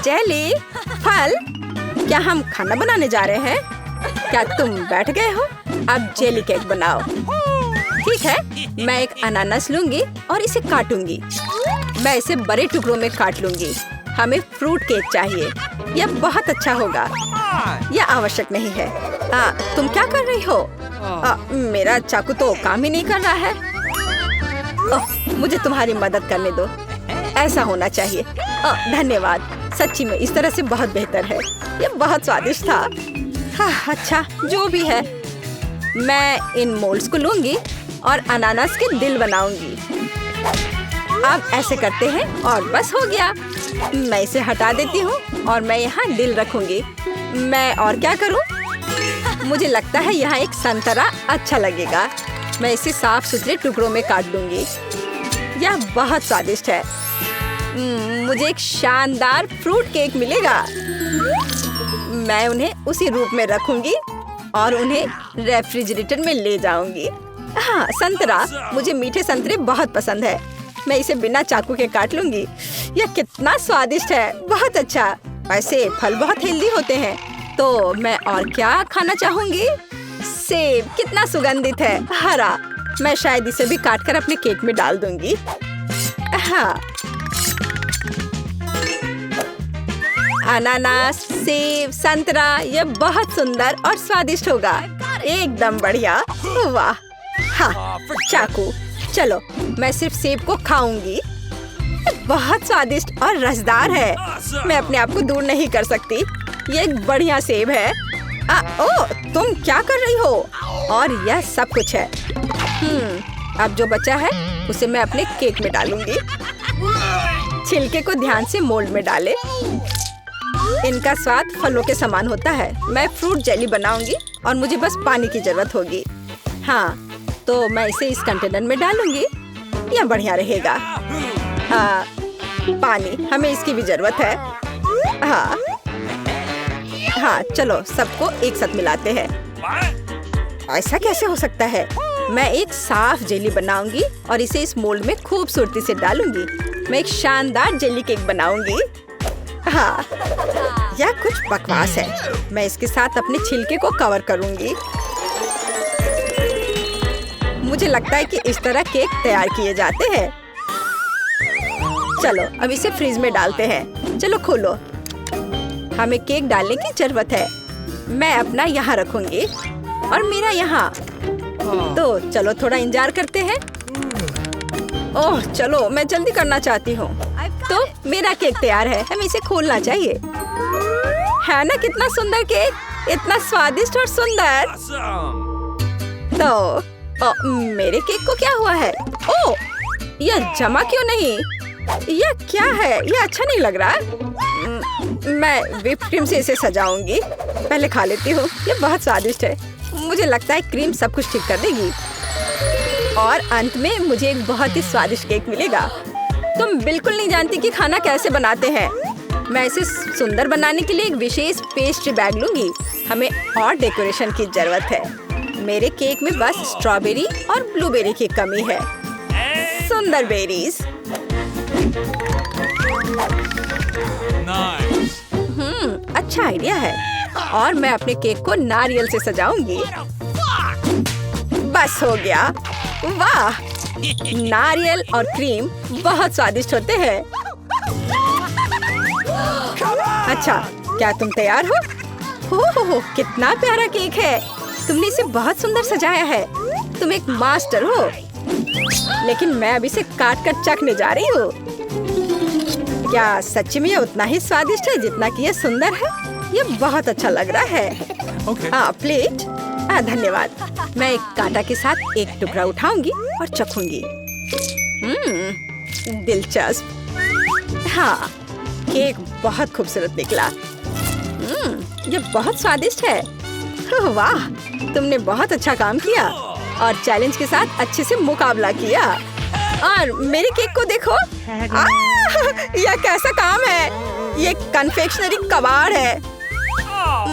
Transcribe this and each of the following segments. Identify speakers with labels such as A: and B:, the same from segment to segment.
A: Jelly, फल, क्या हम खाना बनाने जा रहे हैं? क्या तुम बैठ गए हो? अब जेली केक बनाओ। ठीक है, मैं एक अनानास लूंगी और इसे काटूंगी। मैं इसे बड़े टुकड़ों में काट लूंगी। हमें फ्रूट केक चाहिए। यह बहुत अच्छा होगा। यह आवश्यक नहीं है। तुम क्या कर रही हो? मेरा चाकू तो काम ही नहीं कर रहा है। मुझे तुम्हारी मदद करने दो। ऐसा होना चाहिए। धन्यवाद। सच्ची में इस तरह से बहुत बेहतर है। यह बहुत स्वादिष्ट था। अच्छा, जो भी है, मैं इन मोल्ड्स को लूंगी और अनानास के दिल बनाऊंगी। अब ऐसे करते हैं और बस हो गया। मैं इसे हटा देती हूँ और मैं यहाँ दिल रखूंगी। मैं और क्या करूँ? मुझे लगता है यहाँ एक संतरा अच्छा लगेगा। मैं इसे साफ सुथरे टुकड़ों में काट दूंगी। यह बहुत स्वादिष्ट है। मुझे एक शानदार फ्रूट केक मिलेगा। मैं उन्हें उसी रूप में रखूंगी और उन्हें रेफ्रिजरेटर में ले जाऊंगी। हाँ, संतरा, मुझे मीठे संतरे बहुत पसंद है। मैं इसे बिना चाकू के काट लूंगी। यह कितना स्वादिष्ट है, बहुत अच्छा। वैसे फल बहुत हेल्दी होते हैं, तो मैं और क्या खाना चाहूंगी? सेब कितना सुगंधित है, हरा। मैं शायद इसे भी काटकर अपने केक में डाल दूंगी। हाँ, अनानास, सेब, संतरा, यह बहुत सुंदर और स्वादिष्ट होगा। एकदम बढ़िया। वाह। हाँ, चाकू। चलो, मैं सिर्फ सेब को खाऊंगी। बहुत स्वादिष्ट और रसदार है। मैं अपने आप को दूर नहीं कर सकती। ये एक बढ़िया सेब है। ओह, तुम क्या कर रही हो? और यह सब कुछ है। अब जो बचा है उसे मैं अपने केक में डालूंगी। छिलके को ध्यान से मोल्ड में डालें। इनका स्वाद फलों के समान होता है। मैं फ्रूट जेली बनाऊंगी और मुझे बस पानी की जरूरत होगी। हाँ, तो मैं इसे इस कंटेनर में डालूंगी। यह बढ़िया रहेगा। पानी, हमें इसकी भी जरूरत है। हाँ, चलो सबको एक साथ मिलाते हैं। ऐसा कैसे हो सकता है? मैं एक साफ जेली बनाऊंगी और इसे इस मोल्ड में खूबसूरती से डालूंगी। मैं एक शानदार जेली केक बनाऊंगी। हाँ, यह कुछ बकवास है। मैं इसके साथ अपने छिलके को कवर करूंगी। मुझे लगता है कि इस तरह केक तैयार किए जाते हैं। चलो, अब इसे फ्रीज में डालते हैं। चलो खोलो। हमें केक डालने की जरूरत है। मैं अपना यहाँ रखूंगी और मेरा यहाँ। तो चलो थोड़ा इंतजार करते हैं। ओह, चलो, मैं जल्दी करना चाहती हूँ। तो मेरा केक तैयार है। हमें इसे खोलना चाहिए। है ना कितना सुंदर केक? इतना स्वादिष्ट और सुंदर। तो मेरे केक को क्या हुआ है? ओह, यह जमा क्यों नहीं? यह क्या है? यह अच्छा नहीं लग रहा। मैं व्हिप क्रीम से इसे सजाऊंगी। पहले खा लेती हूँ। यह बहुत स्वादिष्ट है। मुझे लगता है क्रीम सब कुछ ठीक कर देगी और अंत में मुझे एक बहुत ही स्वादिष्ट केक मिलेगा। तुम बिल्कुल नहीं जानती कि खाना कैसे बनाते हैं। मैं इसे सुंदर बनाने के लिए एक विशेष पेस्ट्री बैग लूंगी। हमें और डेकोरेशन की जरूरत है। मेरे केक में बस स्ट्रॉबेरी और ब्लूबेरी की कमी है। सुंदर बेरीज। अच्छा आइडिया है। और मैं अपने केक को नारियल से सजाऊंगी। बस हो गया। वाह, नारियल और क्रीम बहुत स्वादिष्ट होते हैं। अच्छा, क्या तुम तैयार हो? हो, कितना प्यारा केक है। तुमने इसे बहुत सुंदर सजाया है। तुम एक मास्टर हो। लेकिन मैं अभी इसे काट कर चखने जा रही हूँ। क्या सच्ची में ये उतना ही स्वादिष्ट है जितना कि ये सुंदर है? ये बहुत अच्छा लग रहा है। प्लेट। धन्यवाद। मैं एक कांटा के साथ एक टुकड़ा उठाऊंगी और चखूंगी। दिलचस्प। हाँ, केक बहुत खूबसूरत निकला। ये बहुत स्वादिष्ट है। वाह, तुमने बहुत अच्छा काम किया और चैलेंज के साथ अच्छे से मुकाबला किया। और मेरे केक को देखो। यह कैसा काम है? ये कन्फेक्शनरी कबाड़ है।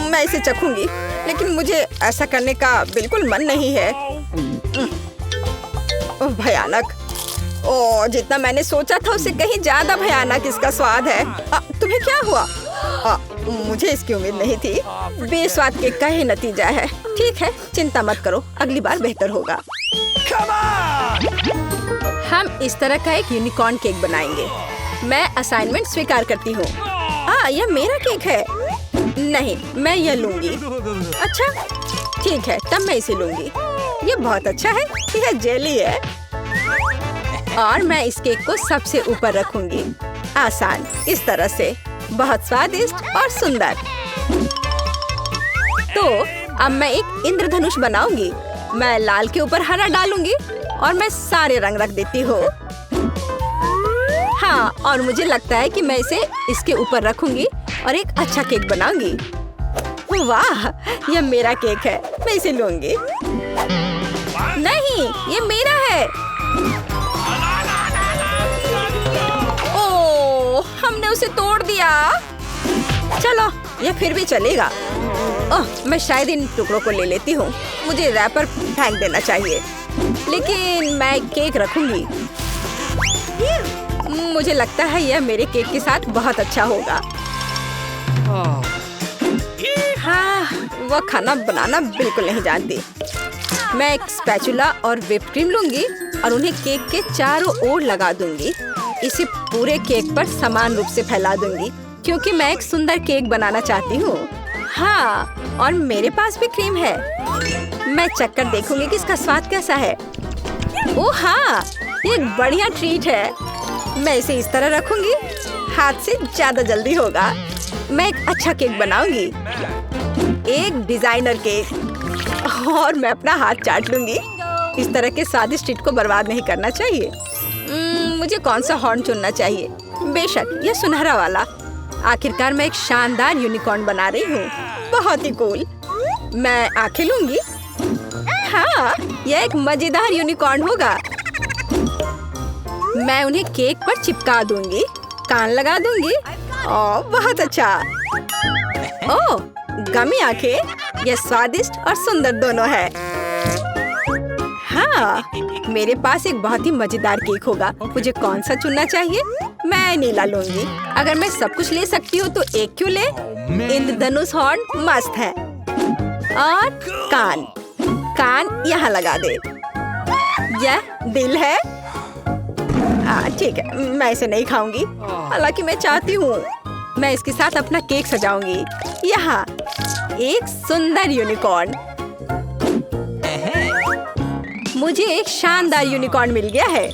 A: मैं इसे चखूंगी, लेकिन मुझे ऐसा करने का बिल्कुल मन नहीं है। भयानक। जितना मैंने सोचा था उससे कहीं ज्यादा भयानक इसका स्वाद है। तुम्हें क्या हुआ? मुझे इसकी उम्मीद नहीं थी। बेस्वाद केक का ही नतीजा है। ठीक है, चिंता मत करो, अगली बार बेहतर होगा। हम इस तरह का एक यूनिकॉर्न केक बनाएंगे। मैं असाइनमेंट स्वीकार करती हूँ। यह मेरा केक है। नहीं, मैं यह लूंगी। अच्छा, ठीक है, तब मैं इसे लूंगी। ये बहुत अच्छा है। यह जेली है और मैं इस केक को सबसे ऊपर रखूंगी। आसान, इस तरह से। बहुत स्वादिष्ट और सुंदर। तो अब मैं एक इंद्रधनुष बनाऊंगी। मैं लाल के ऊपर हरा डालूंगी और मैं सारे रंग रख देती हूँ। हाँ, और मुझे लगता है कि मैं इसे इसके ऊपर रखूंगी और एक अच्छा केक बनाऊंगी। वाह, यह मेरा केक है। मैं इसे लूंगी। नहीं, ये मेरा है। ओह, हमने उसे तोड़ दिया। चलो, यह फिर भी चलेगा। ओह, मैं शायद इन टुकड़ों को ले लेती हूँ। मुझे रैपर फेंक देना चाहिए, लेकिन मैं केक रखूंगी। मुझे लगता है यह मेरे केक के साथ बहुत अच्छा होगा। हाँ, वह खाना बनाना बिल्कुल नहीं जानती। मैं एक स्पैचुला और व्हिप क्रीम लूंगी और उन्हें केक के चारों ओर लगा दूंगी। इसे पूरे केक पर समान रूप से फैला दूंगी क्योंकि मैं एक सुंदर केक बनाना चाहती हूँ। हाँ, और मेरे पास भी क्रीम है। मैं चखकर देखूंगी कि इसका स्वाद कैसा है। ओह हाँ, ये एक बढ़िया ट्रीट है। मैं इसे इस तरह रखूंगी। हाथ से ज्यादा जल्दी होगा। मैं एक अच्छा केक बनाऊंगी, एक डिजाइनर केक, और मैं अपना हाथ चाट लूंगी। इस तरह के स्वादिष्ट ट्रीट को बर्बाद नहीं करना चाहिए। मुझे कौन सा हॉर्न चुनना चाहिए? बेशक यह सुनहरा वाला। आखिरकार मैं एक शानदार यूनिकॉर्न बना रही हूँ। बहुत ही कूल। मैं आंखें लूंगी। हाँ, यह एक मजेदार यूनिकॉर्न होगा। मैं उन्हें केक पर चिपका दूंगी, कान लगा दूंगी। ओह, बहुत अच्छा। ओह, गमी आंखें। यह स्वादिष्ट और सुंदर दोनों है। हाँ, मेरे पास एक बहुत ही मजेदार केक होगा। मुझे कौन सा चुनना चाहिए? मैं नीला लूंगी। अगर मैं सब कुछ ले सकती हूँ तो एक क्यों ले? इंद्रधनुष हॉर्न मस्त है। और कान यहाँ लगा दे। यह दिल है। ठीक है, मैं इसे नहीं खाऊंगी, हालांकि मैं चाहती हूँ। मैं इसके साथ अपना केक सजाऊंगी। यहाँ एक सुंदर यूनिकॉर्न। मुझे एक शानदार यूनिकॉर्न मिल गया है,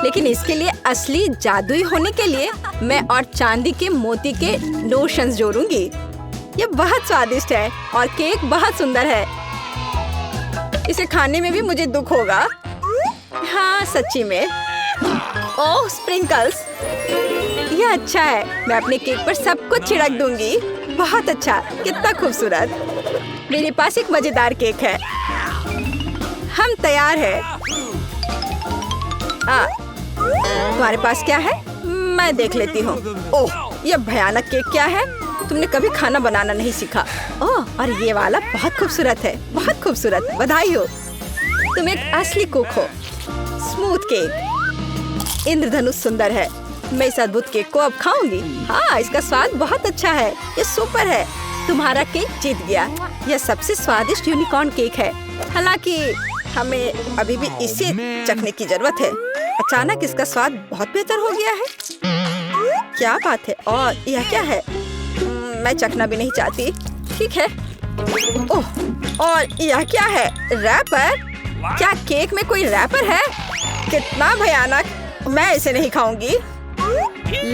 A: लेकिन इसके लिए असली जादुई होने के लिए मैं और चांदी के मोती के लोशंस जोड़ूंगी। ये बहुत स्वादिष्ट है और केक बहुत सुंदर है। इसे खाने में भी मुझे दुख होगा। हाँ, सच्ची में। ओह, स्प्रिंकल्स। यह अच्छा है। मैं अपने केक पर सब कुछ छिड़क दूंगी। बहुत अच्छा, कितना खूबसूरत। मेरे पास एक मजेदार केक है। हम तैयार हैं। तुम्हारे पास क्या है? मैं देख लेती हूँ। ओह, यह भयानक केक क्या है? तुमने कभी खाना बनाना नहीं सीखा। ओह, और ये वाला बहुत खूबसूरत है। बहुत खूबसूरत, बधाई हो। तुम एक असली कुक हो। Smooth cake. इंद्रधनुष सुंदर है। मैं इस अद्भुत केक को अब खाऊंगी। हाँ, इसका स्वाद बहुत अच्छा है। ये सुपर है। तुम्हारा केक जीत गया। यह सबसे स्वादिष्ट यूनिकॉर्न केक है। हालांकि हमें अभी भी इसे चखने की जरूरत है। अचानक इसका स्वाद बहुत बेहतर हो गया है। क्या बात है? और यह क्या है? मैं चखना भी नहीं चाहती। ठीक है। ओह, और यह क्या है? रैपर? क्या केक में कोई रैपर है? कितना भयानक। मैं इसे नहीं खाऊंगी।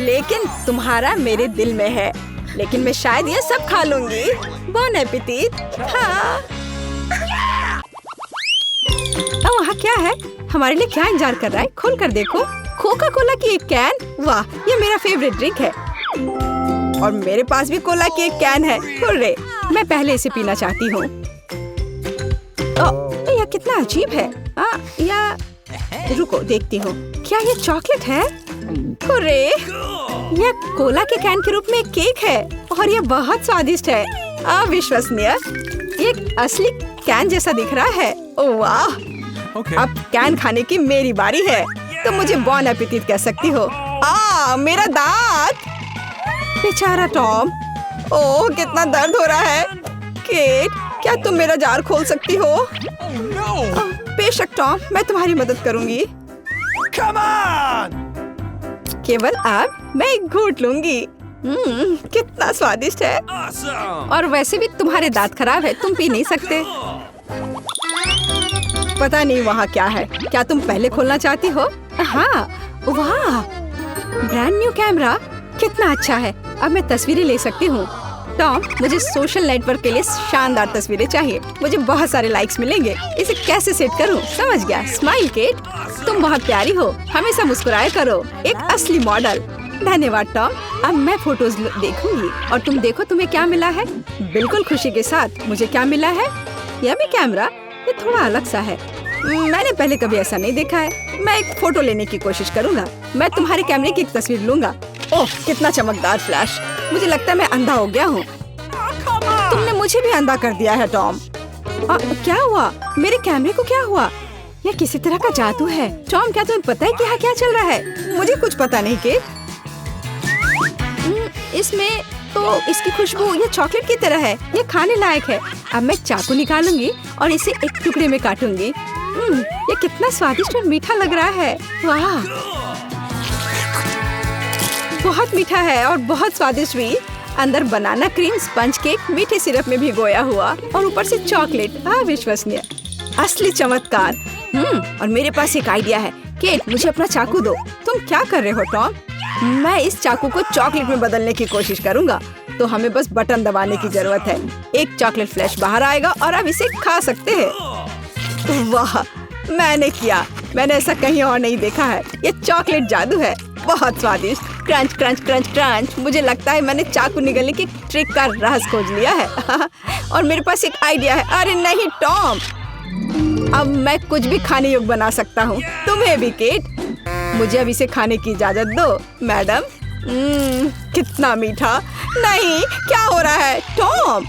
A: लेकिन तुम्हारा मेरे दिल में है। लेकिन मैं शायद ये सब खा लूंगी। बॉन एपेटिट। हाँ। वहाँ क्या है? हमारे लिए क्या इंतजार कर रहा है? खोल कर देखो। कोका कोला की एक कैन। वाह, ये मेरा फेवरेट ड्रिंक है। और मेरे पास भी कोला की एक कैन है। हुर्रे, मैं पहले इसे पीना चाहती हूँ। यह कितना अजीब है। या रुको, देखती हूँ। क्या ये चॉकलेट है? हुर्रे, यह कोला के कैन के रूप में एक केक है और यह बहुत स्वादिष्ट है। अविश्वसनीय। एक असली कैन जैसा दिख रहा है। ओह वाह। अब कैन खाने की मेरी बारी है। तो मुझे बॉन एपेटिट कह सकती हो। मेरा दांत। बेचारा टॉम, ओह कितना दर्द हो रहा है। केट, क्या तुम मेरा जार खोल सकती हो? बेशक टॉम, मैं तुम्हारी मदद करूंगी। केवल अब मैं एक घूंट लूंगी। कितना स्वादिष्ट है। और वैसे भी तुम्हारे दांत खराब है, तुम पी नहीं सकते। पता नहीं वहाँ क्या है। क्या तुम पहले खोलना चाहती हो? हाँ, वाह, ब्रांड न्यू कैमरा, कितना अच्छा है। अब मैं तस्वीरें ले सकती हूँ। टॉम, मुझे सोशल नेटवर्क के लिए शानदार तस्वीरें चाहिए। मुझे बहुत सारे लाइक्स मिलेंगे। इसे कैसे सेट करूँ? समझ गया। स्माइल केट, तुम बहुत प्यारी हो, हमेशा मुस्कुराया करो, एक असली मॉडल। धन्यवाद टॉम। अब मैं फोटोज देखूंगी और तुम देखो तुम्हें क्या मिला है। बिल्कुल खुशी के साथ। मुझे क्या मिला है? यह भी कैमरा, ये थोड़ा अलग सा है। मैंने पहले कभी ऐसा नहीं देखा है। मैं एक फोटो लेने की कोशिश करूंगा। मैं तुम्हारे कैमरे की एक तस्वीर लूंगा। ओह कितना चमकदार फ्लैश। मुझे लगता है मैं अंधा हो गया हूँ। तुमने मुझे भी अंधा कर दिया है टॉम। क्या हुआ? मेरे कैमरे को क्या हुआ? यह किसी तरह का जादू है। टॉम, क्या तुम्हें पता है कि यहाँ क्या चल रहा है? मुझे कुछ पता नहीं केट। इसमें तो इसकी खुशबू ये चॉकलेट की तरह है। ये खाने लायक है। अब मैं चाकू निकालूंगी और इसे एक टुकड़े में काटूंगी। ये कितना स्वादिष्ट और मीठा लग रहा है। वाह, बहुत मीठा है और बहुत स्वादिष्ट भी। अंदर बनाना क्रीम, स्पंज केक, मीठे सिरप में भिगोया हुआ और ऊपर से चॉकलेट। अविश्वसनीय, असली चमत्कार। और मेरे पास एक आइडिया है। केट, मुझे अपना चाकू दो। तुम क्या कर रहे हो टॉम? मैं इस चाकू को चॉकलेट में बदलने की कोशिश करूंगा। तो हमें बस बटन दबाने की जरूरत है। एक चॉकलेट फ्लैश बाहर आएगा और अब इसे खा सकते हैं। वाह, मैंने किया। मैंने ऐसा कहीं और नहीं देखा है। ये चॉकलेट जादू है। बहुत स्वादिष्ट। Crunch crunch crunch crunch. मुझे लगता है मैंने चाकू निगलने की ट्रिक का राज खोज लिया है। और मेरे पास एक आइडिया है। अरे नहीं टॉम, अब मैं कुछ भी खाने योग्य बना सकता हूँ। तुम्हें भी केट। मुझे अब इसे खाने की इजाजत दो मैडम। कितना मीठा। नहीं, क्या हो रहा है टॉम?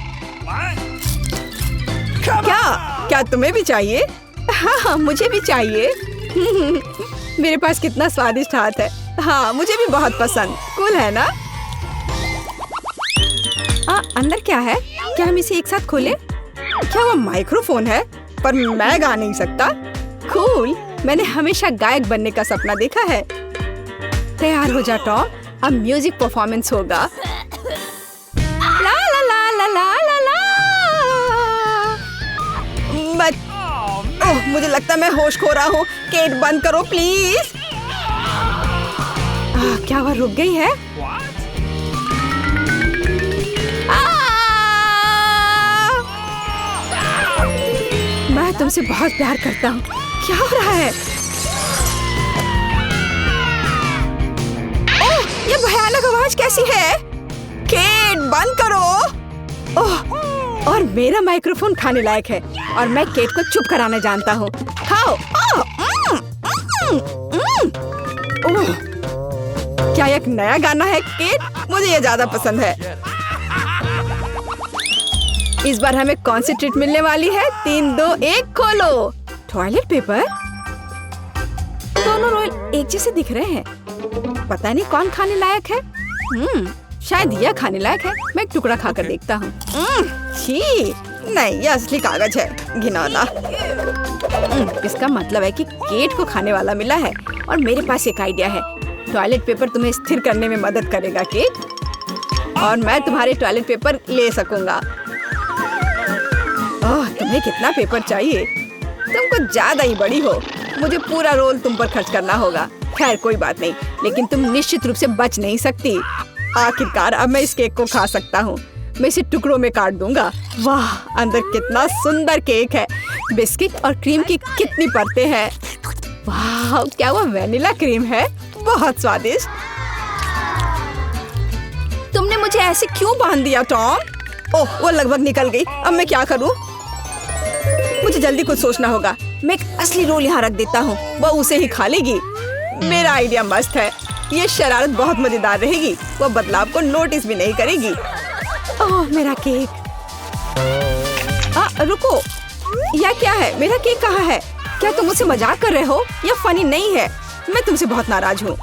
A: क्या तुम्हें भी चाहिए? हाँ, मुझे भी चाहिए। मेरे पास कितना स्वादिष्ट हाथ है। हाँ, मुझे भी बहुत पसंद। कूल है ना? अंदर क्या है? क्या हम इसे एक साथ खोलें? क्या वो माइक्रोफोन है? पर मैं गा नहीं सकता। कूल, मैंने हमेशा गायक बनने का सपना देखा है। तैयार हो जा टॉम, अब म्यूजिक परफॉर्मेंस होगा। ला ला ला ला ला ला ला। ओह, मुझे लगता है मैं होश खो रहा हूँ। केट, बंद करो प्लीज। क्या वह रुक गई है? मैं तुमसे बहुत प्यार करता हूँ। क्या हो रहा है? ओह, ये भयानक आवाज कैसी है? केट, बंद करो। ओह, और मेरा माइक्रोफोन खाने लायक है और मैं केट को चुप कराना जानता हूँ। खाओ। ओह, क्या एक नया गाना है केट? मुझे ये ज्यादा पसंद है। इस बार हमें कौन सी ट्रीट मिलने वाली है? 3, 2, 1 खोलो। Toilet paper. दोनों रोल एक जैसे दिख रहे हैं। पता नहीं कौन खाने लायक है। शायद यह खाने लायक है। मैं एक टुकड़ा खाकर देखता हूँ। छी, नहीं, यह असली कागज है। घिनौना। इसका मतलब है कि केट को खाने वाला मिला है। और मेरे पास एक आइडिया है। टॉयलेट पेपर तुम्हें स्थिर करने में मदद करेगा केट, और मैं तुम्हारे टॉयलेट पेपर ले सकूंगा। ओह, तुम्हें कितना पेपर चाहिए? तुम कुछ ज्यादा ही बड़ी हो। मुझे पूरा रोल तुम पर खर्च करना होगा। खैर कोई बात नहीं, लेकिन तुम निश्चित रूप से बच नहीं सकती। आखिरकार अब मैं इस केक को खा सकता हूँ। मैं इसे टुकड़ों में काट दूंगा। वाह, अंदर कितना सुंदर केक है। बिस्किट और क्रीम की कितनी परतें हैं। वाह, क्या वो वेनिला क्रीम है? बहुत स्वादिष्ट। तुमने मुझे ऐसे क्यों बांध दिया टॉम? ओह, वो लगभग निकल गई। अब मैं क्या करूं? मुझे जल्दी कुछ सोचना होगा। मैं एक असली रोल यहाँ रख देता हूँ, वो उसे ही खा लेगी। मेरा आइडिया मस्त है। ये शरारत बहुत मजेदार रहेगी। वो बदलाव को नोटिस भी नहीं करेगी। ओह, मेरा केक। रुको, यह क्या है? मेरा केक कहाँ है? क्या तुम मुझसे मजाक कर रहे हो? यह फनी नहीं है। मैं तुमसे बहुत नाराज हूँ।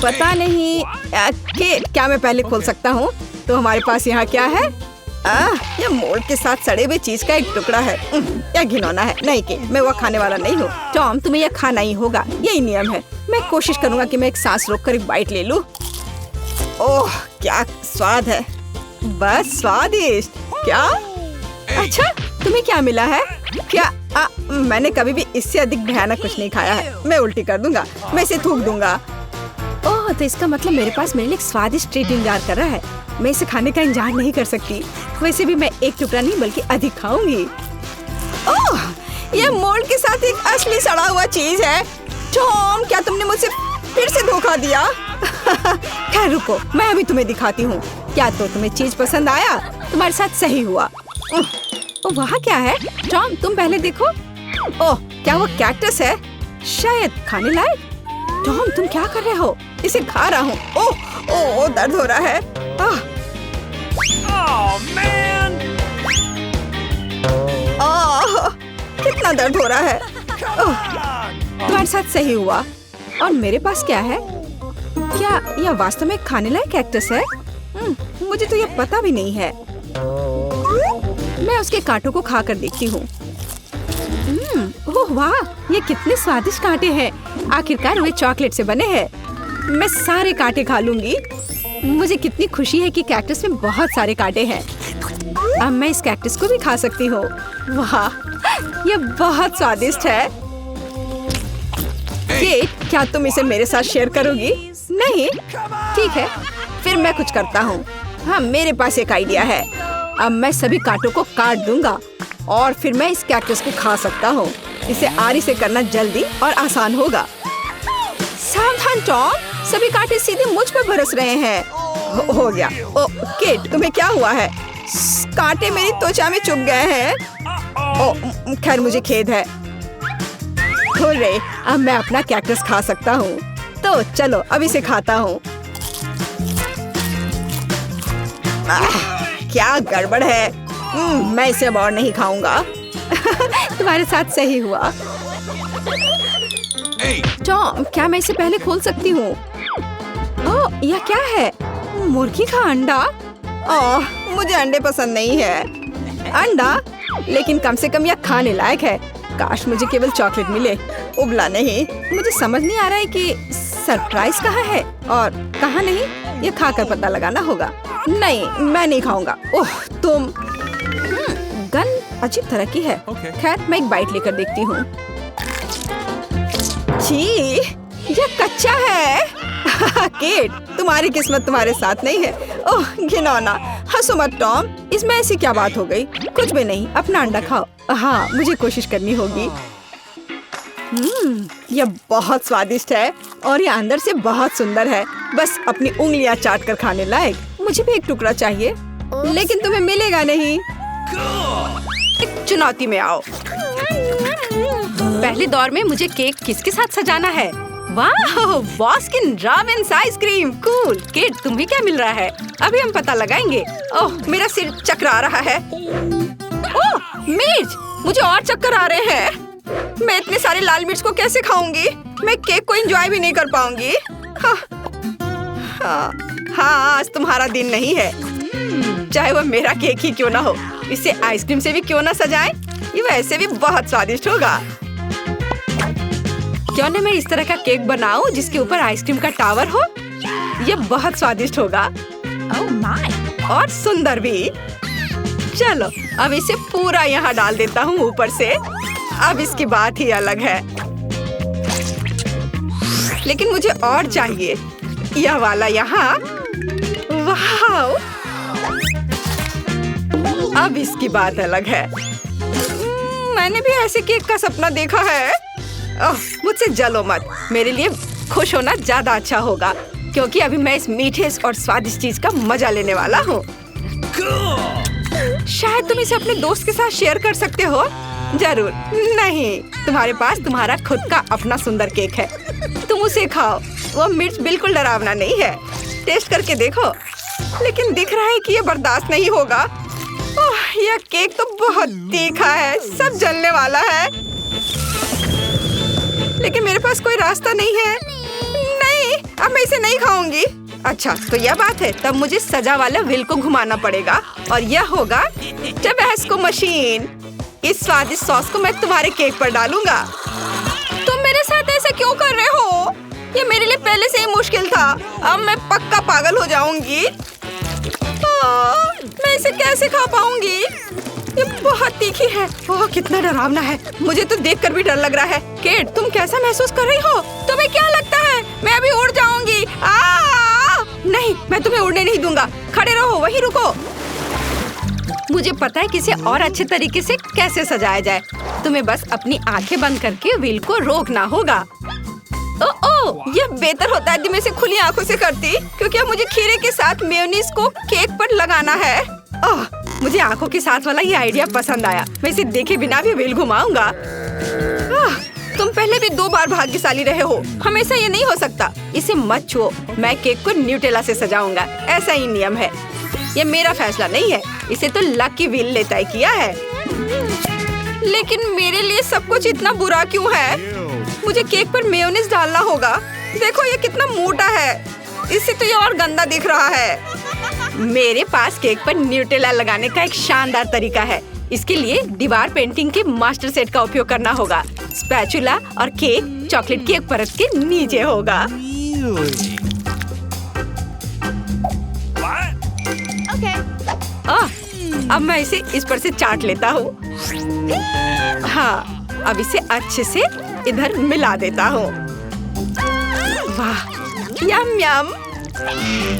A: पता नहीं केक, क्या मैं पहले खोल सकता हूँ? तो हमारे पास यहाँ क्या है? यह मोल्ड के साथ सड़े हुए चीज का एक टुकड़ा है। यह घिनौना है। नहीं कि मैं वो खाने वाला नहीं हूँ। टॉम, तुम्हें यह खाना ही होगा, यही नियम है। मैं कोशिश करूँगा कि मैं एक सांस रोककर एक बाइट ले लूँ। ओह, क्या स्वाद है, बस स्वादिष्ट। क्या? अच्छा, तुम्हें क्या मिला है? क्या? मैंने कभी भी इससे अधिक भयानक कुछ नहीं खाया है। मैं उल्टी कर दूंगा, मैं इसे थूक दूंगा। ओह, तो इसका मतलब मेरे पास मेरे लिए एक स्वादिष्ट ट्रीट इंतजार कर रहा है। मैं इसे खाने का इंतजार नहीं कर सकती। वैसे भी मैं एक टुकड़ा नहीं बल्कि अधिक खाऊंगी। ओह, यह मोल्ड के साथ एक असली सड़ा हुआ चीज है। टॉम, क्या तुमने मुझसे फिर से धोखा दिया? खैर रुको, मैं अभी तुम्हें दिखाती हूँ। क्या तो तुम्हें चीज पसंद आया? तुम्हारे साथ सही हुआ। वहाँ क्या है? टॉम, तुम पहले देखो। ओह, क्या वो कैक्टस है? शायद खाने लायक। टॉम, तुम क्या कर रहे हो? इसे खा रहा हूँ। ओह, दर्द हो रहा है। कितना दर्द हो रहा है। तुम्हारे साथ सही हुआ। और मेरे पास क्या है? क्या यह वास्तव में खाने लायक कैक्टस है? मुझे तो यह पता भी नहीं है। मैं उसके कांटों को खाकर देखती हूँ। ओह वाह, ये कितने स्वादिष्ट कांटे हैं। आखिरकार वे चॉकलेट से बने हैं। मैं सारे कांटे खा लूंगी। मुझे कितनी खुशी है कि कैक्टस में बहुत सारे कांटे हैं। अब मैं इस कैक्टस को भी खा सकती हूँ। वाह, ये बहुत स्वादिष्ट है। केट, क्या तुम इसे मेरे साथ शेयर करोगी? नहीं? ठीक है, फिर मैं कुछ करता हूँ। हाँ, मेरे पास एक आइडिया है। अब मैं सभी कांटों को काट दूंगा और फिर मैं इस कैक्टस को खा सकता हूँ। इसे आरी से करना जल्दी और आसान होगा। सावधान टॉम, सभी कांटे सीधे मुझ पर बरस रहे हैं। हो गया। ओ केट, तुम्हें क्या हुआ है? कांटे मेरी त्वचा में चुभ गए हैं। ओ खैर, मुझे खेद है। हुर्रे, अब मैं अपना कैक्टस खा सकता हूँ। तो चलो अब इसे खाता हूँ। क्या गड़बड़ है? मैं इसे अब और नहीं खाऊंगा। तुम्हारे साथ सही हुआ। टॉम, क्या मैं इसे पहले खोल सकती हूँ? ओह, यह क्या है? मुर्गी का अंडा? ओह, मुझे अंडे पसंद नहीं है। अंडा? लेकिन कम से कम यह खाने लायक है। काश मुझे केवल चॉकलेट मिले, उबला नहीं। मुझे समझ नहीं आ रहा है कि सरप्राइज कहाँ है और कहाँ नहीं। ये खाकर पता लगाना होगा। नहीं, मैं नहीं खाऊंगा। ओह, तुम। गन अजीब तरह की है। खैर, मैं एक बाइट लेकर देखती हूँ। छी, यह कच्चा है। केट, तुम्हारी किस्मत तुम्हारे साथ नहीं है। ओह, घिनौना। हंसो मत टॉम, इसमें ऐसी क्या बात हो गई? कुछ भी नहीं, अपना अंडा खाओ। हाँ, मुझे कोशिश करनी होगी। यह बहुत स्वादिष्ट है और यह अंदर से बहुत सुंदर है। बस अपनी उंगलियां चाट कर खाने लायक। मुझे भी एक टुकड़ा चाहिए, लेकिन तुम्हें मिलेगा नहीं। एक चुनौती में आओ। पहले दौर में मुझे केक किसके साथ सजाना है? वाह, Baskin Robbins ice cream. Cool. Kate, तुम्हें क्या मिल रहा है? अभी हम पता लगाएंगे। ओह, मेरा सिर चकरा रहा है। ओह, मिर्च, मुझे और चक्कर आ रहे हैं। मैं इतने सारे लाल मिर्च को कैसे खाऊंगी? मैं केक को एंजॉय भी नहीं कर पाऊंगी। हाँ, आज तुम्हारा दिन नहीं है। चाहे वो मेरा केक ही क्यों ना हो, इसे आइसक्रीम से भी क्यों ना सजाएं? ये वैसे भी बहुत स्वादिष्ट होगा। क्यों ना मैं इस तरह का केक बनाऊं जिसके ऊपर आइसक्रीम का टावर हो? ये बहुत स्वादिष्ट होगा। ओह माय, और सुंदर भी। चलो, अब इसे पूरा यहाँ डाल देता हूँ ऊपर से। अब इसकी बात ही अलग है। लेकिन मुझे और चाहिए। यह वाला यहाँ। वाह, अब इसकी बात अलग है। मैंने भी ऐसे केक का सपना देखा है। मुझसे जलो मत। मेरे लिए खुश होना ज्यादा अच्छा होगा, क्योंकि अभी मैं इस मीठे और स्वादिष्ट चीज का मजा लेने वाला हूँ। शायद तुम इसे अपने दोस्त के साथ शेयर कर सकते हो। जरूर नहीं, तुम्हारे पास तुम्हारा खुद का अपना सुंदर केक है। तुम उसे खाओ। वो मिर्च बिल्कुल डरावना नहीं है। टेस्ट करके देखो। लेकिन दिख रहा है कि ये बर्दाश्त नहीं होगा। ओह, यह केक तो बहुत तीखा है। सब जलने वाला है। लेकिन मेरे पास कोई रास्ता नहीं है। नहीं, अब मैं इसे नहीं खाऊंगी। अच्छा तो यह बात है, तब मुझे सजा वाला व्हील को घुमाना पड़ेगा और यह होगा टबैस्को मशीन। इस स्वादिष्ट सॉस को मैं तुम्हारे केक पर डालूंगा। तुम मेरे साथ ऐसा क्यों कर रहे हो? ये मेरे लिए पहले से ही मुश्किल था, अब मैं पक्का पागल हो जाऊंगी। मैं इसे कैसे खा पाऊंगी? ये बहुत तीखी है। ओह कितना डरावना है, मुझे तो देखकर भी डर लग रहा है। केट तुम कैसा महसूस कर रही हो? तुम्हें क्या लगता है मैं अभी उड़ जाऊंगी? नहीं, मैं तुम्हें उड़ने नहीं दूंगा। खड़े रहो, वहीं रुको। मुझे पता है कि इसे और अच्छे तरीके से कैसे सजाया जाए। तुम्हें बस अपनी आंखें बंद करके व्हील को रोकना होगा। ओह, यह बेहतर होता है कि मैं इसे खुली आंखों से करती, क्योंकि अब मुझे खीरे के साथ मेयोनीज को केक पर लगाना है। ओह, मुझे आंखों के साथ वाला ये आइडिया पसंद आया। मैं इसे देखे बिना भी व्हील घुमाऊंगा। तुम पहले भी 2 बार भाग्यशाली रहे हो, हमेशा ये नहीं हो सकता। इसे मत छुओ, मैं केक को न्यूटेला से सजाऊंगा, ऐसा ही नियम है। ये मेरा फैसला नहीं है, इसे तो लकी व्हील ने तय किया है। लेकिन मेरे लिए सब कुछ इतना बुरा क्यों है? मुझे केक पर मेयोनीज डालना होगा। देखो ये कितना मोटा है, इससे तो ये और गंदा दिख रहा है। मेरे पास केक पर न्यूटेला लगाने का एक शानदार तरीका है। इसके लिए दीवार पेंटिंग के मास्टर सेट का उपयोग करना होगा। स्पैचुला और केक चॉकलेट की एक परत के नीचे होगा। अब मैं इसे इस पर से चाट लेता हूँ। हाँ, अब इसे अच्छे से इधर मिला देता हूँ। वाह, यम यम।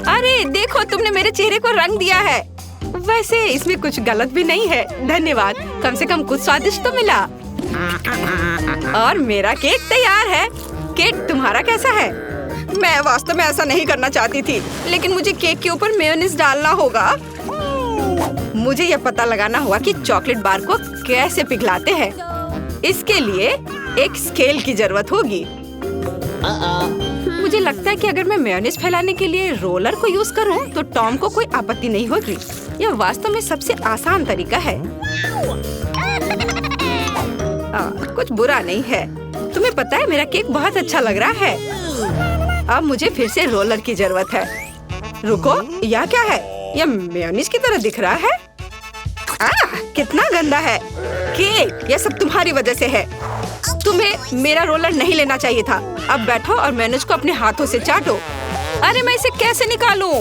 A: अरे देखो, तुमने मेरे चेहरे को रंग दिया है। वैसे इसमें कुछ गलत भी नहीं है, धन्यवाद। कम से कम कुछ स्वादिष्ट तो मिला। और मेरा केक तैयार है। केक तुम्हारा कैसा है? मैं वास्तव में ऐसा नहीं करना चाहती थी, लेकिन मुझे केक के ऊपर मेयोनीज डालना होगा। मुझे यह पता लगाना होगा कि चॉकलेट बार को कैसे पिघलाते हैं। इसके लिए एक स्केल की जरूरत होगी। मुझे लगता है कि अगर मैं मेयोनीज फैलाने के लिए रोलर को यूज करूं, तो टॉम को कोई आपत्ति नहीं होगी। यह वास्तव में सबसे आसान तरीका है। कुछ बुरा नहीं है। तुम्हें पता है मेरा केक बहुत अच्छा लग रहा है। अब मुझे फिर से रोलर की जरूरत है। रुको, यह क्या है? यह मेयोनीज की तरह दिख रहा है। कितना गंदा है। केक, यह सब तुम्हारी वजह से है। तुम्हें मेरा रोलर नहीं लेना चाहिए था। अब बैठो और मेयोनीज को अपने हाथों से चाटो। अरे मैं इसे कैसे निकालूं?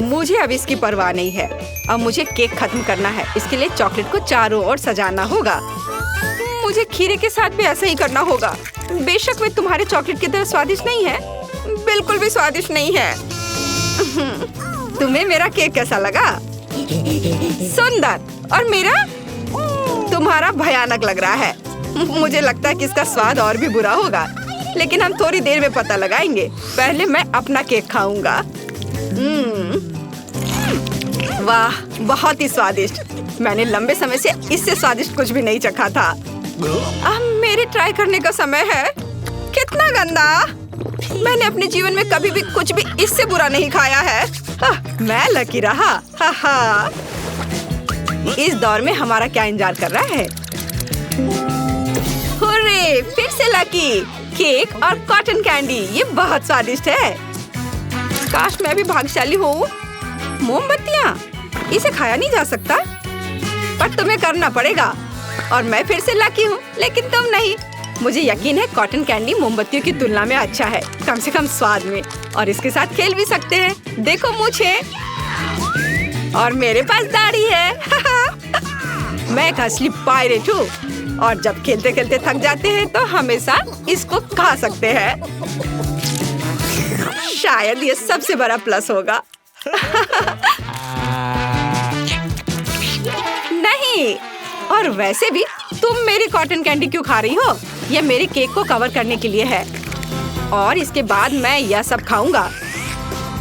A: मुझे अब इसकी परवाह नहीं है। अब मुझे केक खत्म करना है। इसके लिए चॉकलेट को चारों ओर सजाना होगा। मुझे खीरे के साथ भी ऐसा ही करना होगा। बेशक वे तुम्हारे चॉकलेट की तरह स्वादिष्ट नहीं है, बिल्कुल भी स्वादिष्ट नहीं है। तुम्हें मेरा केक कैसा लगा? सुंदर। और मेरा? तुम्हारा भयानक लग रहा है। मुझे लगता है कि इसका स्वाद और भी बुरा होगा, लेकिन हम थोड़ी देर में पता लगाएंगे। पहले मैं अपना केक खाऊंगा। वाह, बहुत ही स्वादिष्ट। मैंने लंबे समय से इससे स्वादिष्ट कुछ भी नहीं चखा था। अब मेरे ट्राई करने का समय है। कितना गंदा। मैंने अपने जीवन में कभी भी कुछ भी इससे बुरा नहीं खाया है। मैं लकी रहा। इस दौर में हमारा क्या इंतजार कर रहा है? हुर्रे, फिर से लकी। केक और कॉटन कैंडी, ये बहुत स्वादिष्ट है। काश मैं भी भाग्यशाली हूँ। मोमबत्तियाँ, इसे खाया नहीं जा सकता, पर तुम्हें करना पड़ेगा। और मैं फिर से लकी हूँ, लेकिन तुम नहीं। मुझे यकीन है कॉटन कैंडी मोमबत्तियों की तुलना में अच्छा है, कम से कम स्वाद में। और इसके साथ खेल भी सकते हैं। देखो मुझे, और मेरे पास दाढ़ी है। मैं एक असली पायरेट हूँ, और जब खेलते खेलते थक जाते हैं तो हमेशा इसको खा सकते हैं। शायद ये सबसे बड़ा प्लस होगा। नहीं, और वैसे भी तुम मेरी कॉटन कैंडी क्यों खा रही हो? यह मेरे केक को कवर करने के लिए है, और इसके बाद मैं यह सब खाऊंगा।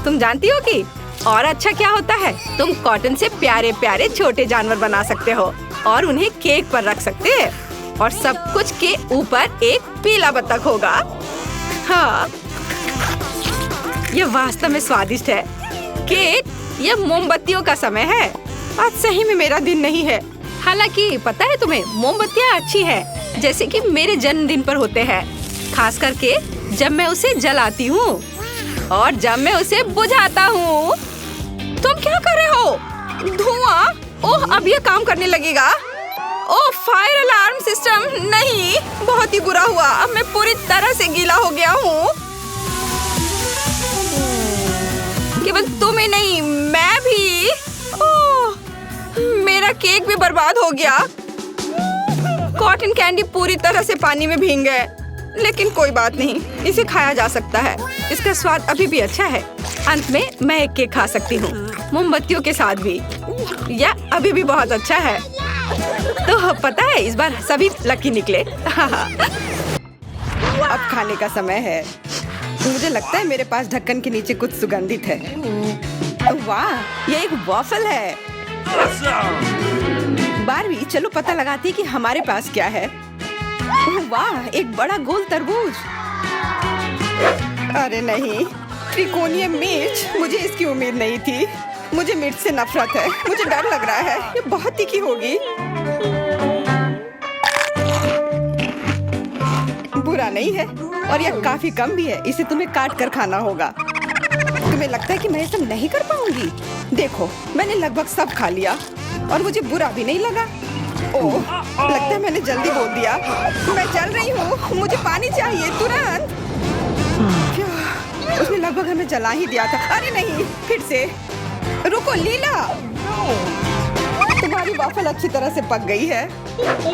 A: तुम जानती हो कि और अच्छा क्या होता है? तुम कॉटन से प्यारे प्यारे छोटे जानवर बना सकते हो और उन्हें केक पर रख सकते हैं, और सब कुछ के ऊपर एक पीला बत्तख होगा। हाँ, यह वास्तव में स्वादिष्ट है। केक, यह मोमबत्तियों का समय है। आज सही में मेरा दिन नहीं है। हालांकि पता है तुम्हें, मोमबत्तियाँ अच्छी हैं, जैसे कि मेरे जन्मदिन पर होते हैं, खास करके जब मैं उसे जलाती हूँ। और जब मैं उसे बुझाता हूँ। तुम क्या कर रहे हो? धुआं? ओह, अब ये काम करने लगेगा। ओह, फायर अलार्म सिस्टम नहीं, बहुत ही बुरा हुआ। अब मैं पूरी तरह से गीला हो गया हूँ। केवल तुम्हें नहीं, मैं भी। ओह, मेरा केक भी बर्बाद हो गया। कॉटन कैंडी पूरी तरह से पानी में भीग गए, लेकिन कोई बात नहीं, इसे खाया जा सकता है। इसका स्वाद अभी भी अच्छा है। अंत में मैं एक केक खा सकती हूँ, मोमबत्तियों के साथ भी। यह अभी भी बहुत अच्छा है। तो पता है, इस बार सभी लकी निकले। अब खाने का समय है। मुझे लगता है मेरे पास ढक्कन के नीचे कुछ सुगंधित है। वाह, ये एक वॉफल है। बारबी, चलो पता लगाती है कि हमारे पास क्या है। वाह, एक बड़ा गोल तरबूज। अरे नहीं, त्रिकोणीय मिर्च। मुझे इसकी उम्मीद नहीं थी। मुझे मिर्च से नफरत है। मुझे डर लग रहा है, ये बहुत तीखी होगी। बुरा नहीं है, और यह काफी कम भी है। इसे तुम्हें काट कर खाना होगा। तुम्हें लगता है कि मैं सब नहीं कर पाऊंगी? देखो, मैंने लगभग सब खा लिया और मुझे बुरा भी नहीं लगा। ओह, लगता है मैंने जल्दी बोल दिया। मैं चल रही हूँ, मुझे पानी चाहिए तुरंत। उसने लगभग हमें जला ही दिया था। अरे नहीं, फिर से। रुको लीला, तुम्हारी वाफल अच्छी तरह से पक गई है।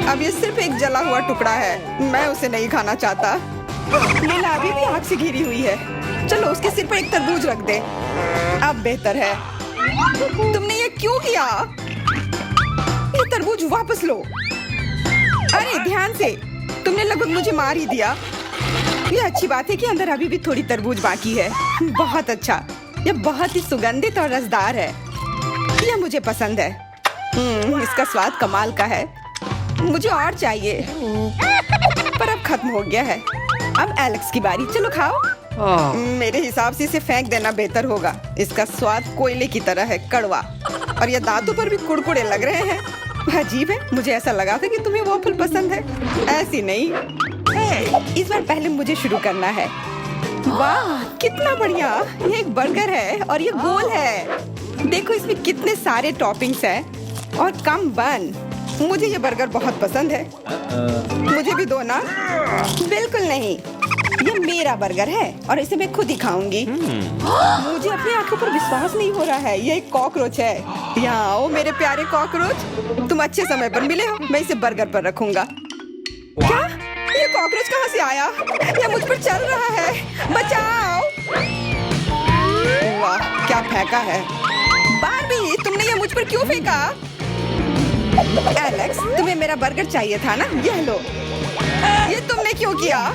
A: अब ये सिर्फ एक जला हुआ टुकड़ा है। मैं उसे नहीं खाना चाहता। लीला अभी भी आग से घिरी हुई है। चलो उसके सिर पर एक तरबूज रख दे। अब बेहतर है। तुमने ये क्यों किया? ये तरबूज वापस लो। अरे ध्यान से, तुमने लगभग मुझे मार ही दिया। ये अच्छी बात है कि अंदर अभी भी थोड़ी तरबूज बाकी है। बहुत अच्छा, यह बहुत ही सुगंधित और रसदार है। यह मुझे पसंद है। इसका स्वाद कमाल का है। मुझे और चाहिए, पर अब खत्म हो गया है। अब एलेक्स की बारी, चलो खाओ। मेरे हिसाब से इसे फेंक देना बेहतर होगा। इसका स्वाद कोयले की तरह है, कड़वा, और ये दांतों पर भी कुड़कुड़े लग रहे हैं। अजीब है, मुझे ऐसा लगा था कि तुम्हें वॉफल पसंद है। ऐसी नहीं। इस बार पहले मुझे शुरू करना है। वाह, कितना बढ़िया। ये एक बर्गर है और ये गोल है। देखो इसमें कितने सारे टॉपिंग्स हैं और कम बन। मुझे ये बर्गर बहुत पसंद है। मुझे भी दो ना। बिल्कुल नहीं, ये मेरा बर्गर है और इसे मैं खुद ही खाऊंगी। मुझे अपनी आंखों पर विश्वास नहीं हो रहा है। ये एक कॉकरोच है। यहाँ आओ मेरे प्यारे कॉकरोच, तुम अच्छे समय पर मिले हो। मैं इसे बर्गर पर रखूंगा। क्या? ये कॉकरोच कहाँ से आया? ये मुझ पर चल रहा है। बचाओ! वाह, क्या फेंका है। बारबी, तुमने ये मुझ पर क्यों फेंका? एलेक्स, तुम्हें मेरा बर्गर चाहिए था ना? यह लो। ये तुमने क्यों किया?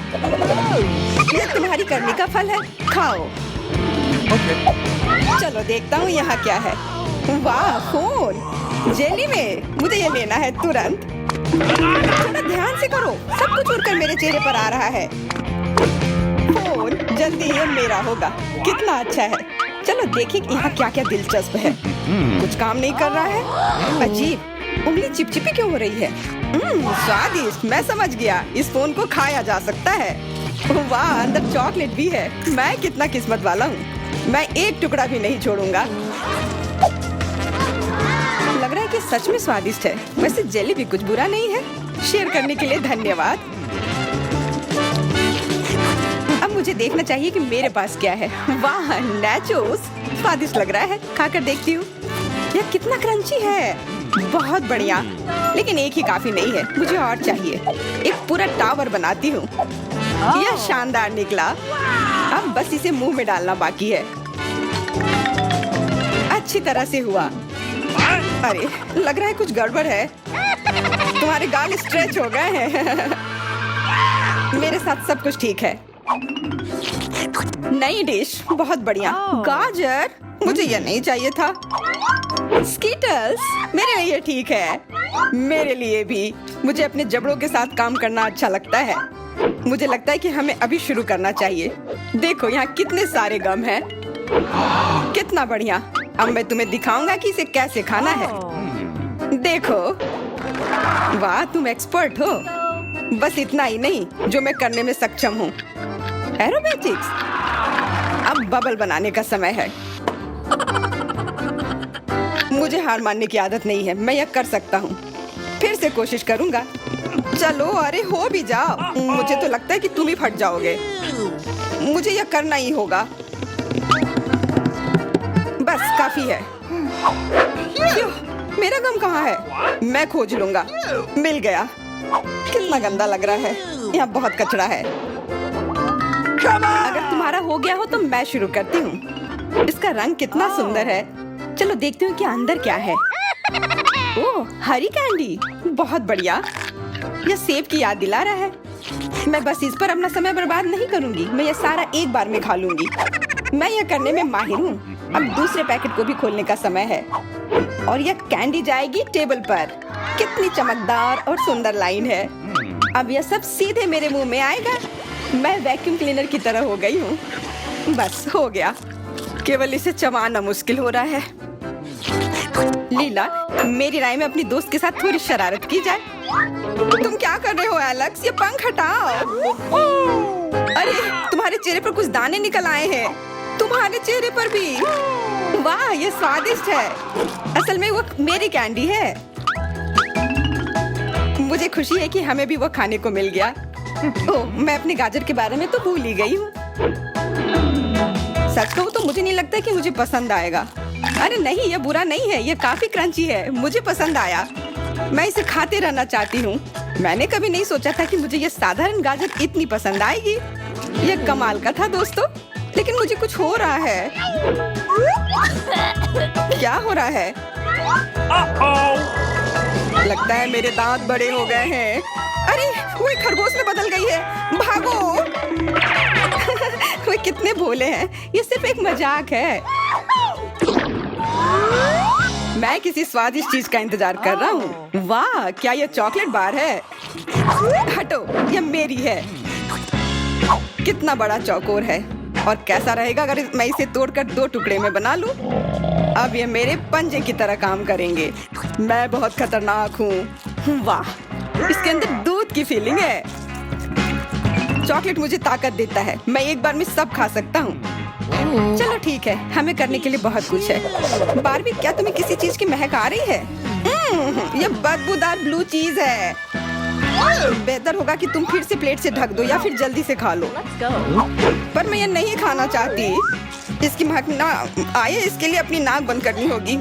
A: ये तुम्हारी करनी का फल है, खाओ। चलो देखता हूँ यहाँ क्या है। वाह, खून जेली में। मुझे ये लेना है तुरंत। थोड़ा ध्यान से करो, सब कुछ उड़कर मेरे चेहरे पर आ रहा है। खून जल्दी ये मेरा होगा। कितना अच्छा है। चलो देखिए यहाँ क्या क्या दिलचस्प है। कुछ काम नहीं कर रहा है। अजीब, उंगली चिपचिपी क्यों हो रही है? स्वादिष्ट, मैं समझ गया। इस फोन को खाया जा सकता है। वाह, अंदर चॉकलेट भी है। मैं कितना किस्मत वाला हूँ। मैं एक टुकड़ा भी नहीं छोड़ूंगा। लग रहा है कि सच में स्वादिष्ट है। वैसे जेली भी कुछ बुरा नहीं है। शेयर करने के लिए धन्यवाद। अब मुझे देखना चाहिए कि मेरे पास क्या है। वाह, नाचोस स्वादिष्ट लग रहा है। खाकर देखती हूँ। यह कितना क्रंची है। बहुत बढ़िया, लेकिन एक ही काफी नहीं है। मुझे और चाहिए। एक पूरा टावर बनाती हूँ। यह शानदार निकला। अब बस इसे मुंह में डालना बाकी है। अच्छी तरह से हुआ। अरे, लग रहा है कुछ गड़बड़ है। तुम्हारे गाल स्ट्रेच हो गए हैं। मेरे साथ सब कुछ ठीक है। नई डिश, बहुत बढ़िया। गाजर, मुझे यह नहीं चाहिए था। स्कीटल्स, मेरे लिए ठीक है। मेरे लिए भी। मुझे अपने जबड़ों के साथ काम करना अच्छा लगता है। मुझे लगता है कि हमें अभी शुरू करना चाहिए। देखो यहाँ कितने सारे गम हैं। कितना बढ़िया। अब मैं तुम्हें दिखाऊंगा कि इसे कैसे खाना है। देखो, वाह, तुम एक्सपर्ट हो। बस इतना ही नहीं, जो मैं करने में सक्षम हूँ। एरोबैटिक्स। अब
B: अब बबल बनाने का समय है। मुझे हार मानने की आदत नहीं है, मैं यह कर सकता हूँ। फिर से कोशिश करूंगा। चलो, अरे हो भी जाओ। मुझे तो लगता है कि तुम ही फट जाओगे। मुझे यह करना ही होगा। बस काफी है। क्यों? मेरा गम कहाँ है? मैं खोज लूंगा। मिल गया। कितना गंदा लग रहा है। यहाँ बहुत कचरा है। अगर तुम्हारा हो गया हो तो मैं शुरू करती हूँ। इसका रंग कितना सुंदर है। चलो देखती हूँ कि अंदर क्या है। ओह, हरी कैंडी, बहुत बढ़िया। यह सेब की याद दिला रहा है। मैं बस इस पर अपना समय बर्बाद नहीं करूंगी। मैं यह सारा एक बार में खा लूंगी। मैं यह करने में माहिर हूँ। अब दूसरे पैकेट को भी खोलने का समय है और यह कैंडी जाएगी टेबल पर। कितनी चमकदार और सुंदर लाइन है। अब यह सब सीधे मेरे मुंह में आएगा। मैं वैक्यूम क्लीनर की तरह हो गई हूँ। बस हो गया। केवल इसे चबाना मुश्किल हो रहा है। लीला, मेरी राय में अपनी दोस्त के साथ थोड़ी शरारत की जाए। तुम क्या कर रहे हो एलेक्स? ये पंख हटाओ। अरे, तुम्हारे चेहरे पर कुछ दाने निकल आए हैं। तुम्हारे चेहरे पर भी। वाह, ये स्वादिष्ट है। असल में वो मेरी कैंडी है। मुझे खुशी है कि हमें भी वो खाने को मिल गया। ओह, मैं अपने गाजर के बारे में तो भूल ही गई हूँ। सच कहूँ तो मुझे नहीं लगता कि मुझे पसंद आएगा। अरे नहीं, यह बुरा नहीं है। यह काफी क्रंची है। मुझे पसंद आया। मैं इसे खाते रहना चाहती हूँ। मैंने कभी नहीं सोचा था कि मुझे यह साधारण गाजर इतनी पसंद आएगी। यह कमाल का था दोस्तों। लेकिन मुझे कुछ हो रहा है। क्या हो रहा है? लगता है मेरे दांत बड़े हो गए हैं। अरे, वो एक खरगोश में बदल गई है। भागो। वे कितने भोले हैं। ये सिर्फ एक मजाक है। मैं किसी स्वादिष्ट चीज का इंतजार कर रहा हूँ। वाह, क्या यह चॉकलेट बार है? हटो, यह मेरी है। कितना बड़ा चौकोर है। और कैसा रहेगा अगर मैं इसे तोड़कर 2 टुकड़े में बना लूं? अब ये मेरे पंजे की तरह काम करेंगे। मैं बहुत खतरनाक हूँ। वाह, इसके अंदर दूध की फीलिंग है। चॉकलेट मुझे ताकत देता है। मैं एक बार में सब खा सकता हूँ। चलो ठीक है, हमें करने के लिए बहुत कुछ है। बारबी, क्या तुम्हें किसी चीज की महक आ रही है? ये बदबूदार ब्लू चीज है। बेहतर होगा कि तुम फिर से प्लेट से ढक दो या फिर जल्दी से खा लो। पर मैं ये नहीं खाना चाहती। इसकी महक ना आए इसके लिए अपनी नाक बंद करनी होगी।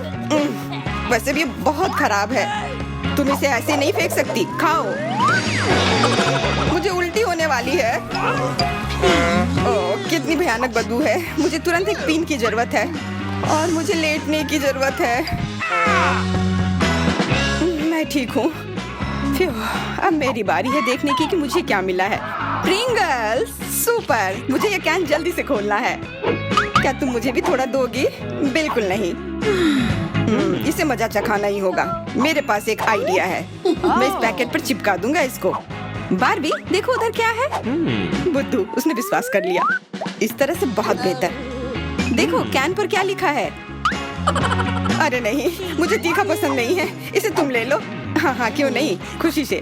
B: वैसे भी ये बहुत खराब है। तुम इसे ऐसे नहीं फेंक सकती। खाओ। मुझे उल्टी होने वाली है। ओह, कितनी भयानक बदबू है। मुझे तुरंत एक पिन की जरूरत है और मुझे लेटने की जरूरत है। मैं ठीक हूँ। अब मेरी बारी है देखने की कि मुझे क्या मिला है। Pringles, super. मुझे ये कैन जल्दी से खोलना है। क्या तुम मुझे भी थोड़ा दोगी? बिल्कुल नहीं। इसे मजा चखाना ही होगा। मेरे पास एक आइडिया है। मैं इस पैकेट पर चिपका दूंगा इसको। बारबी, देखो उधर क्या है। बुद्धू, उसने विश्वास कर लिया। इस तरह से बहुत बेहतर। देखो कैन पर क्या लिखा है। अरे नहीं, मुझे तीखा पसंद नहीं है। इसे तुम ले लो। हाँ हाँ, क्यों नहीं, खुशी से।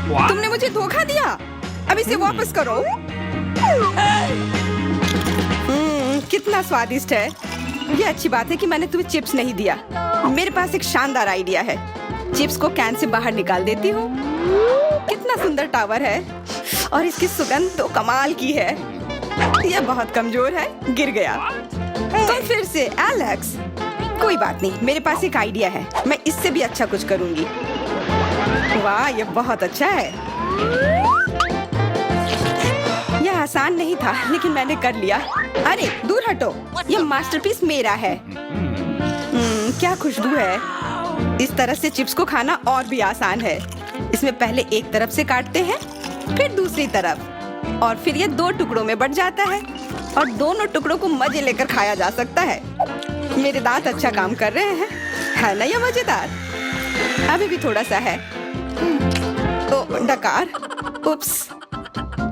B: तुमने मुझे धोखा दिया। अब इसे वापस करो। कितना स्वादिष्ट है। ये अच्छी बात है कि मैंने तुम्हें चिप्स नहीं दिया। मेरे पास एक शानदार आइडिया है। चिप्स को कैन से बाहर निकाल देती हूँ। कितना सुंदर टावर है और इसकी सुगंध तो कमाल की है। यह बहुत कमजोर है, गिर गया। तो फिर से एलेक्स। कोई बात नहीं, मेरे पास एक आइडिया है। मैं इससे भी अच्छा कुछ करूंगी। वाह, यह बहुत अच्छा है। यह आसान नहीं था लेकिन मैंने कर लिया। अरे दूर हटो, यह मास्टरपीस मेरा है। क्या खुशबू है। इस तरह से चिप्स को खाना और भी आसान है। इसमें पहले एक तरफ से काटते हैं, फिर दूसरी तरफ, और फिर ये 2 टुकड़ों में बट जाता है और दोनों टुकड़ों को मजे लेकर खाया जा सकता है। मेरे दांत अच्छा काम कर रहे हैं, है ना यह मजेदार? अभी भी थोड़ा सा है। ओ डकार, उप्स।